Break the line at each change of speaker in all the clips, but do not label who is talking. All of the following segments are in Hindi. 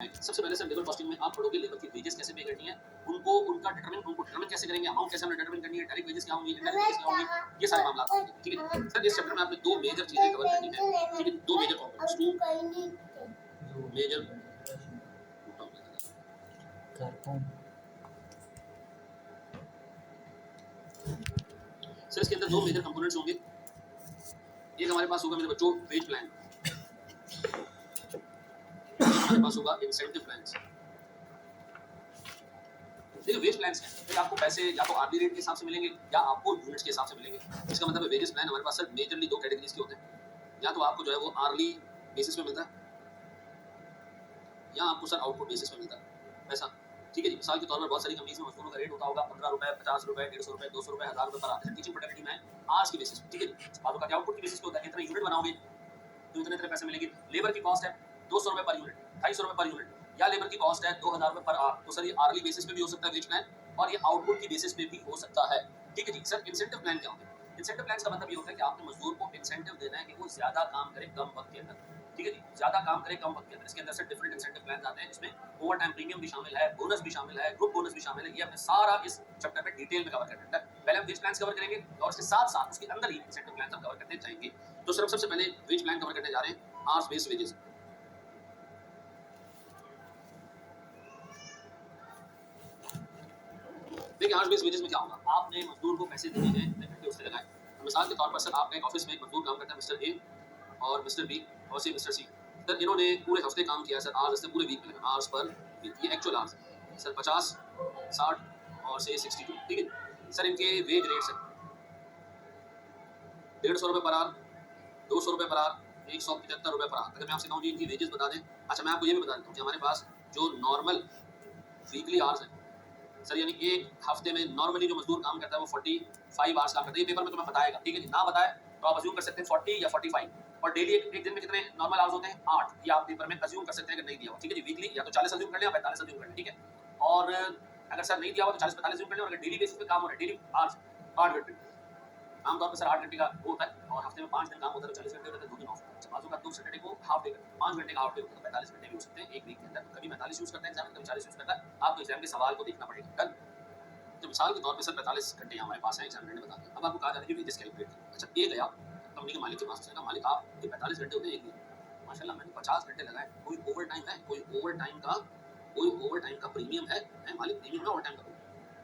सबसे पहले सर लेबर कॉस्टिंग में आप पढ़ोगे लेबर की वेजेस कैसे पे करनी है, उनको डिटरमिन कैसे करेंगे, अमाउंट कैसे हमने डिटरमिन करनी है, डायरेक्ट वेजेस क्या होंगी, इनडायरेक्ट वेजेस क्या होंगी, ये सारे मामला होंगे। ठीक है सर, इस चैप्टर में आपने दो मेजर चीजें कवर करनी है। ठीक है, दो major components, two major sir इसके अंदर दो मेजर कंपोनेंट्स होंगे। एक हमारे पास होगा मेरे बच्चों वेज प्लान, हमारे पास होगा इंसेंटिव प्लान्स। देखिए वेज प्लान्स क्या है, आपको पैसे या तो आर्ली रेट के हिसाब से मिलेंगे या आपको यूनिट्स के हिसाब से मिलेंगे। इसका मतलब है वेजेस प्लान हमारे पास सर मेजरली दो कैटेगरीज के होते हैं, या तो आपको जो है वो आर्ली बेसिस पे मिलता है या आपको सर आउटपुट बेसिस पे मिलता है पैसा। ठीक है जी, मिसाल के तौर पर बहुत सारी कंपनीज में मजदूरों का रेट होता होगा 15 रुपए, 50 रुपए, 150 रुपए, 200 रुपए, 1000 रुपए पर आवर। टीचिंग प्रोडक्टिविटी में आवर्स की बेसिस पे। ठीक है जी, बातों का आउटपुट की बेसिस पे होता है, कितने यूनिट बनाओगे तो इतने पैसे मिलेंगे। लेबर की कॉस्ट है 200 रुपए पर यूनिट, 250 रुपए पर यूनिट, या लेबर की कॉस्ट है 2000 रुपए पर आवर। तो सर ये आर्ली बेसिस पे भी हो सकता है वेज प्लान, और ये आउटपुट की बेसिस पे भी हो सकता है। ठीक है जी सर, इंसेंटिव प्लान क्या होता है? इंसेंटिव प्लान का मतलब ये होता है कि आपने मजदूर को इंसेंटिव देना है कि वो ज्यादा काम करे कम वक्त के अंदर। ठीक है जी, ज्यादा काम करे कम वक्त के अंदर। इसके अंदर से डिफरेंट इंसेंटिव प्लान आते हैं, जिसमें ओवर टाइम प्रीमियम भी शामिल है, बोनस भी शामिल है, ग्रुप बोनस भी शामिल है। ये हमने सारा इस चैप्टर में डिटेल में कवर करना है। पहले हम वेज प्लान कवर करेंगे और उसके साथ साथ उसके अंदर ही इंसेंटिव प्लान हम कवर करते जाएंगे। तो सर सबसे पहले वेज प्लान कवर करने जा रहे हैं, आवर्स बेस्ड वेजेस। देखिए आवर्स बेस्ड वेजेस में क्या होगा, आपने मजदूर को पैसे देने हैं, कितने घंटे उससे लगाए। तो मिसाल के तौर पर सर आपका एक ऑफिस में एक मजदूर काम करता है, मिस्टर ए और मिस्टर बी और से मिस्टर सी। सर इन्होंने पूरे हफ्ते काम किया सर, आवर्स से पूरे वीक में आवर्स पर ये एक्चुअल आवर्स सर 50, 60 और से 62। ठीक है सर, इनके वेज रेट्स है 150 रुपए पर आवर, 200 रुपए पर आवर, 175 रुपए पर आवर। अगर मैं आपसे कहूँ जी इनकी वेजेस बता दें। अच्छा मैं आपको ये भी बता देता हूँ कि हमारे पास जो नॉर्मल वीकली आवर्स है सर, यानी एक हफ्ते में नॉर्मली जो मजदूर काम करता है वो 45 आवर्स काम करता है। ये पेपर में तुम्हें बताएगा। ठीक है जी, ना बताए तो आप अज्यूम कर सकते हैं 40 या 45। और डेली एक दिन में कितने नॉर्मल आवर्स होते हैं 8। ये आप पेपर में अज्यूम कर सकते हैं, अगर नहीं दिया हो। ठीक है जी, वीकली या तो 40 अज्यूम कर लें या 45 अज्यूम कर लें। ठीक है, और अगर सर नहीं दिया हो तो 40-45 अज्यूम कर लें। और अगर डेली बेसिस पे काम हो रहा है, डेली आवर्स 8 घंटे, आमतौर पर सर 8 घंटे का वो होता है, और हफ्ते में 5 दिन काम होता है तो 40 घंटे होते हैं, 2 दिन ऑफ। अच्छा बाजू का 2 सैटरडे को हाफ डे करते हैं, 5 घंटे का हाफ डे होता है, 45 घंटे भी हो सकते हैं एक वीक के अंदर। कभी 45 यूज करते हैं एग्जाम में, कभी 40 यूज करता है। आपको एग्जाम के सवाल को देखना पड़ेगा। कल तो मिसाल के तौर पे सर 45 घंटे यहाँ हमारे पास है, एग्जामिनर ने बता दिया। अब आपको कहा जा रहा है कि वेजेस कैलकुलेट करो। अच्छा ये गया कंपनी के मालिक के पास, उसने कहा मालिक आप ये 45 घंटे होते हैं एक दिन, माशाल्लाह मैंने 50 घंटे लगाए, कोई ओवर टाइम है, कोई ओवर टाइम का प्रीमियम है मालिक? प्रीमियम है ओवर टाइम का।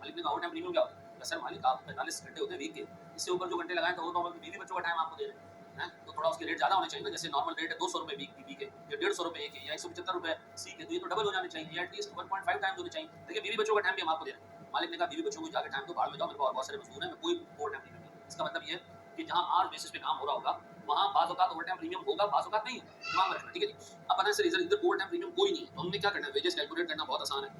मालिक ने कहा ओवर टाइम प्रीमियम क्या होता है? सर मालिक आप 45 घंटे होते हैं वीक के, इससे ऊपर जो घंटे लगाए तो वो तो बीवी बच्चों का टाइम आपको दे रहे हैं, तो थोड़ा उसके रेट ज्यादा होने चाहिए ना। जैसे नॉर्मल रेट है 200 रुपए वीक की के, या 150 रुपए एक या 175 रुपए सी के, तो ये तो डबल हो जाने चाहिए, एटलीस्ट 1.5 टाइम होने चाहिए। देखिए बीवी बच्चों का टाइम भी हम आपको दे रहे हैं। मालिक ने कहा बीवी बच्चों को जाकर टाइम तो बाहर में जाओ, मेरे को और बहुत सारे मजदूर हैं, मैं कोई ओवर टाइम नहीं करूंगा। इसका मतलब ये है कि जहां आर बेसिस पे काम हो रहा होगा वहां बाज़ औक़ात ओवर टाइम प्रीमियम होगा, बाज़ औक़ात नहीं होगा, दिमाग में रखना। ठीक है जी, अब पता है सर इधर ओवर टाइम प्रीमियम कोई नहीं है, तो हमने क्या करना है, वेजेस कैलकुलेट करना बहुत आसान है।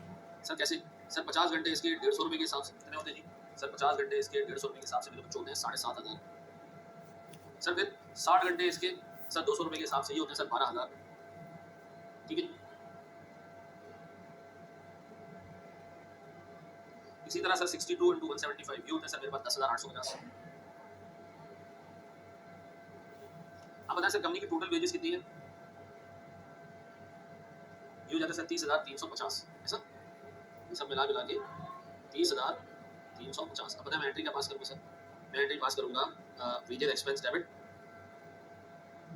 सर कैसे? सर 50 घंटे इसके 150 रुपए के हिसाब से कितने होते हैं जी? सर 50 घंटे इसके 150 रुपए के हिसाब से मेरे बच्चों होते हैं 7,500। सर फिर 60 घंटे इसके सर 200 रुपए के हिसाब से ये होते हैं सर 12,000। ठीक है, इसी तरह सर 62 इंटू 175 ये होते हैं सर मेरे पास 10,850। अब बताएं सर कंपनी की टोटल वेजेस कितनी है? ये हो जाता है सर 30,350। ऐसा ये सब मिला के 30,350। अब बताएं मैं एंट्री क्या पास करूँगा सर? मैं एंट्री पास करूँगा वेजेस एक्सपेंस डेबिट,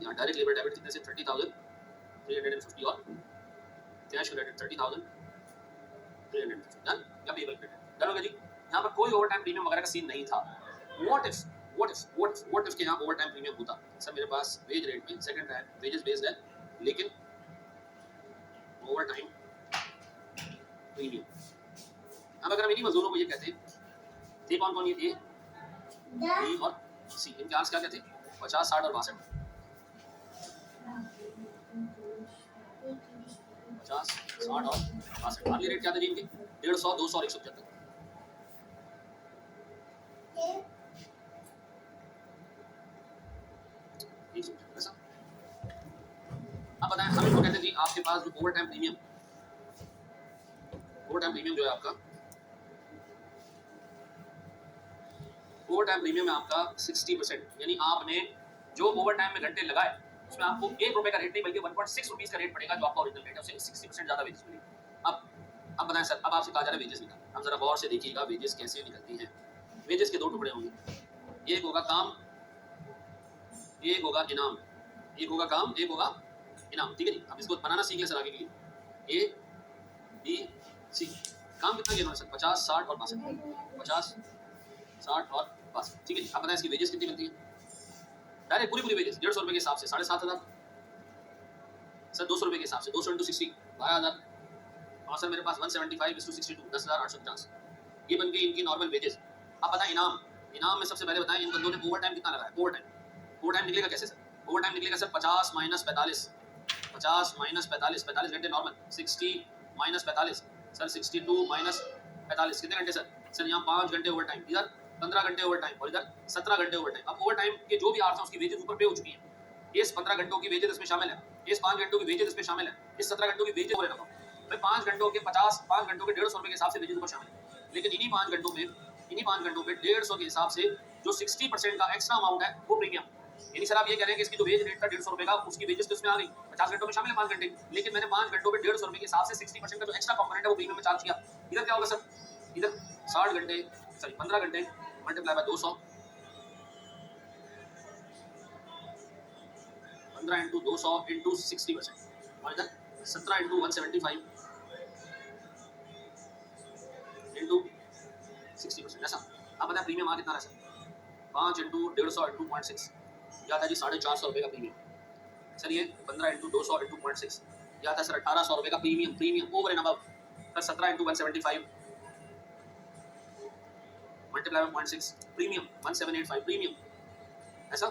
यहाँ डायरेक्ट लेबर डेबिट कितने से 30,350 और कैश क्रेडिट 30,350। डन या पेबल क्रेडिट डन हो गया जी। यहाँ पर कोई ओवर टाइम प्रीमियम वगैरह का सीन नहीं था। व्हाट इफ के यहाँ ओवर टाइम प्रीमियम होता? सर मेरे पास वेज रेट में सेकंड है, वेजेस बेस्ड है, लेकिन ओवर टाइम प्रीमियम। अब अगर हम इन्हीं मजदूरों को ये कहते हैं, ये कौन कौन, ये ए बी और सी, इनके आर्स क्या कहते हैं? 50, 60 और 62। 50, 60 और 62। आर्ली रेट क्या था जी इनके? 150, 200 और 175। ऐसा अब बताएं हम इनको कहते हैं जी आपके पास जो ओवर टाइम प्रीमियम जो है आपका, ओवर टाइम प्रीमियम है आपका 60%, यानी आपने जो ओवर टाइम में घंटे लगाए उसमें आपको ₹1 का रेट नहीं बल्कि 1.6 रुपीज़ का रेट पड़ेगा, जो आपका ओरिजिनल रेट है उससे 60% ज़्यादा वेजेस मिलेगी। अब बताएं सर, अब आपसे कहा जा रहा है वेजेस निकाल। अब जरा गौर से देखिएगा वेजेस कैसे निकलती हैं। वेजेस के दो टुकड़े होंगे, एक होगा काम, एक होगा इनाम। एक होगा काम, एक होगा इनाम। ठीक है जी, अब इसको बनाना सीख लें सर आगे के लिए। A B C. काम कितना किया उन्होंने सर? 50, 60 और 62। 50, 60 और 62। ठीक है जी, अब बताएं इसकी वेजेस कितनी बनती है? डायरेक्ट पूरी पूरी वेजेस ₹150 के हिसाब से 7,500 सर। ₹200 के हिसाब से 200 × 60 12,000। और सर मेरे पास 175/62 10,850। ये बन गई इनकी नॉर्मल वेजेस। अब बताएं इनाम। इनाम में सबसे पहले बताएं इन बंदों ने ओवर टाइम कितना लगाया? ओवर टाइम निकलेगा कैसे सर? ओवर टाइम निकलेगा सर 50 - 45। 50 - 45, 45 घंटे नॉर्मल। 60 - 45 सर, 62 - 45 कितने घंटे सर? सर यहाँ 5 घंटे ओवर टाइम, इधर 15 घंटे ओवर टाइम और इधर 17 घंटे ओवर टाइम। अब ओवर टाइम के जो भी आवर्स हैं उसकी वेजेस ऊपर पे हो चुकी हैं। इस 15 घंटों की वेजेस इसमें शामिल है, इस 5 घंटों की वेजेस इसमें शामिल है, इस 17 घंटों की वेजेस हो रहे हैं। भाई 5 घंटों के 50, 5 घंटों के ₹150 के हिसाब से वेजेस ऊपर शामिल है। लेकिन इन्हीं 5 घंटों में 150 के हिसाब से जो 60% का एक्स्ट्रा अमाउंट है वो प्रीमियम। यानी सर आप ये कह रहे हैं कि इसकी जो वेज रेट था ₹150 का, उसकी वेजेस तो इसमें आ गई, 50 घंटों में शामिल है 5 घंटे, लेकिन मैंने 5 घंटों पे ₹150 के हिसाब से 60% का जो एक्स्ट्रा कंपोनेंट है वो प्रीमियम में चार्ज किया। इधर क्या होगा सर? इधर 60 घंटे, सॉरी 15 घंटे मल्टीप्लाई बाय 200, 15 × 200 × 60%, और इधर 17 × 175 × 60%। ऐसा अब बताएं प्रीमियम आ कितना रहा सर? 5 × 150 × 0.6 या था जी ₹450 का प्रीमियम। सर ये 15 × 200 × 0.6 या था सर ₹1,800 का premium. Premium over and above sir 17 × 175 multiply by 0.6 premium 1785 premium. ऐसा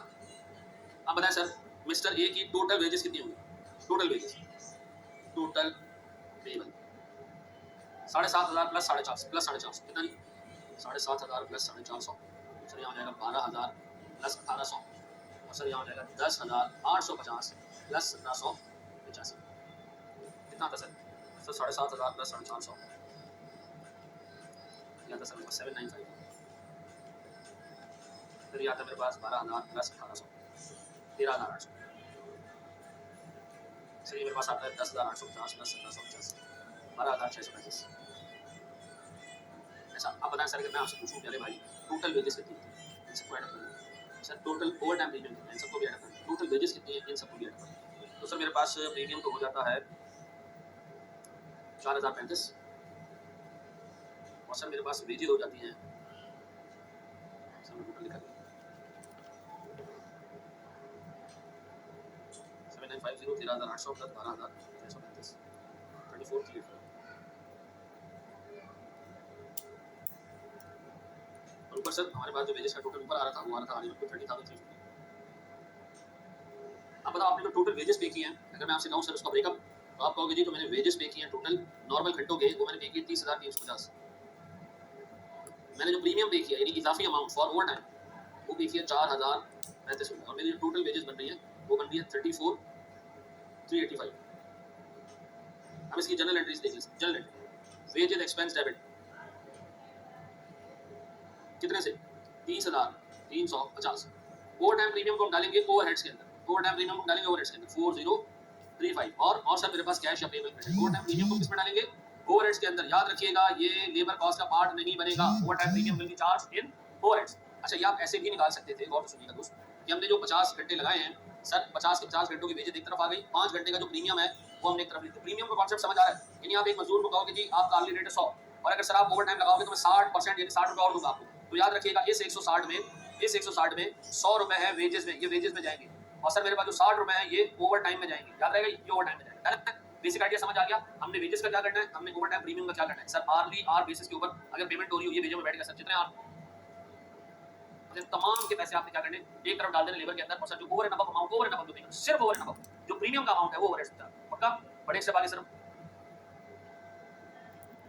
अब बताएं सर मिस्टर ए की टोटल वेजेस कितनी होंगी? Total wages, total payable 7,500 plus 450 plus 450 कितना जी? 7,500 प्लस 450 सर यहाँ हो जाएगा 12,000 प्लस 1,800 और सर यहाँ हो जाएगा 10,850 प्लस 1,785। कितना था सर? सर 7,500 प्लस 450 या था सर मेरे पास 795। फिर यहाँ था मेरे पास 12,000 प्लस 1,800 13,800। सर ये मेरे पास आता है 10,850 प्लस 1750 12,635। ऐसा अब बताएं सर कि मैं आपसे पूछूं पहले भाई टोटल वेजेस कितनी है? इन सबको ऐड करें sir. Total over time premium कितना है? इन सबको भी ऐड करें। टोटल वेजेस कितनी है? इन सबको भी ऐड करें। तो सर मेरे पास प्रीमियम तो हो जाता है 4,035 और सर मेरे पास वेजेस हो जाती हैं सर मैं टोटल लिखा 7,950 13,800 प्लस 12,635 34,384 और ऊपर सर हमारे पास जो वेजेस का टोटल ऊपर आ रहा था वो आ रहा था आने को 30,350। अब बताओ आपने जो टोटल वेजेस पे किए हैं, अगर मैं आपसे कहूँ सर उसका ब्रेकअप, तो आप कहोगे जी तो मैंने वेजेस पे किए हैं टोटल नॉर्मल घंटों के, वो मैंने पे किए 30,350। मैंने जो प्रीमियम पे किया यानी इजाफी अमाउंट फॉर ओवर टाइम वो पे किया 4,035 और मेरी जो टोटल वेजेस बन रही है वो बन रही है 34,385। अब इसकी जनरल एंट्रीज देख लीजिए। General entry wages expense debit कितने से? 30,350। ओवर टाइम प्रीमियम को हम डालेंगे ओवरहेड्स के अंदर, ओवर टाइम प्रीमियम को डालेंगे ओवरहेड्स के अंदर 4035 और सर मेरे पास कैश या payment credit. Over time premium को किस में डालेंगे? ओवरहेड्स के अंदर। याद रखिएगा ये लेबर कॉस्ट का पार्ट नहीं बनेगा। Over time premium will be charge in overheads. अच्छा ये आप ऐसे भी निकाल सकते थे, गौर से सुनिएगा दोस्त, कि हमने जो 50 घंटे लगाए हैं सर 50 के 50 घंटों की वेजेस एक तरफ आ गई, 5 घंटे का जो प्रीमियम है वो हमने एक तरफ लिखा। प्रीमियम का कॉन्सेप्ट समझ आ रहा है? यानी आप एक मजदूर को कहोगे जी आपका आर्ली रेट है 100 और अगर सर आप ओवर टाइम लगाओगे तो मैं 60% यानी 60 रुपये और दूंगा आपको। तो याद रखिएगा इस 160 में 100 रुपए है वेजेस में, ये वेजेस में जाएंगे और सर मेरे पास जो 60 रुपए है ये ओवर टाइम में जाएंगे। याद रहेगा ये ओवर टाइम में जाएंगे। बेसिक आइडिया समझ आ गया? हमने वेजेस का क्या करना है, हमने ओवर टाइम प्रीमियम का क्या करना है। सर आर्ली आर बेसिस के ऊपर अगर पेमेंट हो रही हो ये वेजेस में बैठेगा सर। जितने आर तमाम के पैसे आपने क्या करने एक तरफ डाल देने लेबर के अंदर और सर जो over and above amount over and above जो सिर्फ ओवर एंड अबव जो प्रीमियम का अमाउंट है वो ओवरहेड्स में पक्का। बड़े से बाकी सर